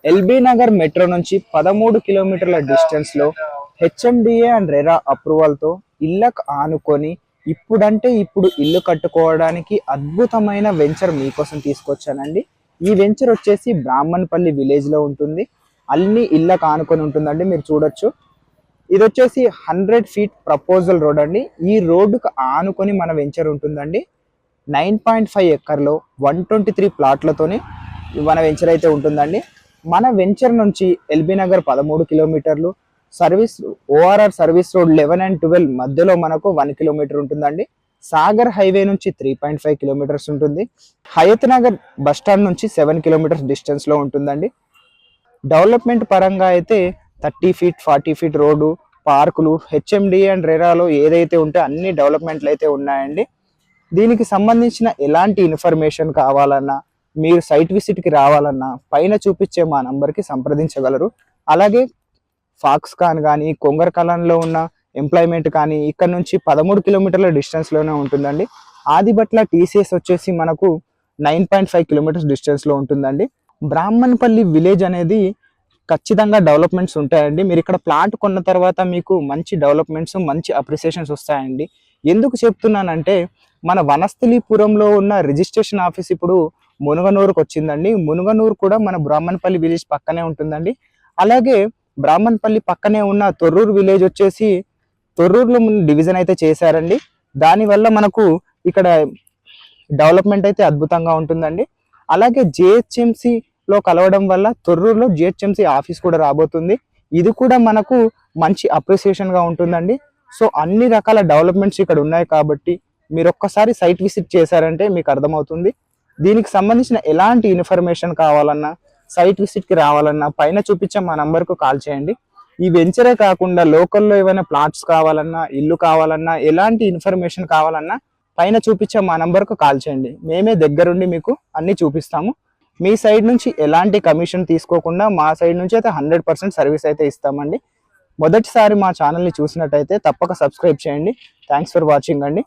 LB Nagar metro నుంచి 13 కిలోమీటర్ల distance లో హెచ్ఎండిఏ అండ్ రెరా అప్రూవల్ తో ఇళ్ళకు ఆనుకొని ఇప్పుడంటే ఇప్పుడు ఇల్లు కట్టుకోవడానికి అద్భుతమైన వెంచర్ మీకోసం తీసుకొచ్చానండి. ఈ వెంచర్ వచ్చేసి బ్రాహ్మణపల్లి విలేజ్ లో ఉంటుంది. అన్ని ఇళ్ళకు ఆనుకొని ఉంటుందండి. మీరు చూడొచ్చు, ఇది వచ్చేసి 100 ఫీట్ ప్రపోజల్ రోడ్ అండి. ఈ రోడ్డుకు ఆనుకొని మన వెంచర్ ఉంటుందండి. 9.5 ఎకర్లో 123 ప్లాట్లతోని మన వెంచర్ అయితే ఉంటుందండి. మన వెంచర్ నుంచి ఎల్బీ నగర్ 13 కిలోమీటర్లు, service ORR service road 11 and 12 మధ్యలో మనకు 1 కిలోమీటర్ ఉంటుందండి. సాగర్ హైవే నుంచి 3.5 కిలోమీటర్స్ ఉంటుంది. హయత్ నగర్ బస్టాండ్ నుంచి 7 కిలోమీటర్స్ డిస్టెన్స్లో ఉంటుందండి. డెవలప్మెంట్ పరంగా అయితే 30 ఫీట్ 40 ఫీట్ రోడ్డు, పార్కులు, హెచ్ఎండిఏ అండ్ రెరాలో ఏదైతే ఉంటే అన్ని డెవలప్మెంట్లు అయితే ఉన్నాయండి. దీనికి సంబంధించిన ఎలాంటి ఇన్ఫర్మేషన్ కావాలన్నా, మీరు సైట్ విజిట్కి రావాలన్నా పైన చూపించే మా నంబర్కి సంప్రదించగలరు. అలాగే ఫాక్స్కాన్ కానీ, కొంగరకలాన్లో ఉన్న ఎంప్లాయ్మెంట్ కానీ ఇక్కడ నుంచి 13 కిలోమీటర్ల డిస్టెన్స్లోనే ఉంటుందండి. ఆదిబట్ల టీసీఎస్ వచ్చేసి మనకు 9.5 కిలోమీటర్స్ డిస్టెన్స్లో ఉంటుందండి. బ్రాహ్మణపల్లి విలేజ్ అనేది ఖచ్చితంగా డెవలప్మెంట్స్ ఉంటాయండి. మీరు ఇక్కడ ప్లాట్ కొన్న తర్వాత మీకు మంచి డెవలప్మెంట్స్, మంచి అప్రిసియేషన్స్ వస్తాయండి. ఎందుకు చెప్తున్నానంటే, మన వనస్థలీపురంలో ఉన్న రిజిస్ట్రేషన్ ఆఫీస్ ఇప్పుడు మునుగనూరుకు వచ్చిందండి. మునుగనూరు కూడా మన బ్రాహ్మణపల్లి విలేజ్ పక్కనే ఉంటుందండి. అలాగే బ్రాహ్మణపల్లి పక్కనే ఉన్న తొర్రూరు విలేజ్ వచ్చేసి తొర్రూరులో డివిజన్ అయితే చేశారండి. దానివల్ల మనకు ఇక్కడ డెవలప్మెంట్ అయితే అద్భుతంగా ఉంటుందండి. అలాగే జిహెచ్ఎంసిలో కలవడం వల్ల తొర్రూరులో జిహెచ్ఎంసి ఆఫీస్ కూడా రాబోతుంది. ఇది కూడా మనకు మంచి అప్రిసియేషన్గా ఉంటుందండి. సో అన్ని రకాల డెవలప్మెంట్స్ ఇక్కడ ఉన్నాయి కాబట్టి మీరు ఒక్కసారి సైట్ విజిట్ చేశారంటే మీకు అర్థమవుతుంది. దీనికి సంబంధించిన ఎలాంటి ఇన్ఫర్మేషన్ కావాలన్నా, సైట్ విజిట్కి రావాలన్నా పైన చూపించే మా నంబర్కు కాల్ చేయండి. ఈ వెంచరే కాకుండా లోకల్లో ఏమైనా ప్లాట్స్ కావాలన్నా, ఇల్లు కావాలన్నా, ఎలాంటి ఇన్ఫర్మేషన్ కావాలన్నా పైన చూపించే మా నంబర్కు కాల్ చేయండి. మేమే దగ్గరుండి మీకు అన్నీ చూపిస్తాము. మీ సైడ్ నుంచి ఎలాంటి కమిషన్ తీసుకోకుండా మా సైడ్ నుంచి అయితే 100% సర్వీస్ అయితే ఇస్తామండి. మొదటిసారి మా ఛానల్ని చూసినట్టయితే తప్పక సబ్స్క్రైబ్ చేయండి. థ్యాంక్స్ ఫర్ వాచింగ్ అండి.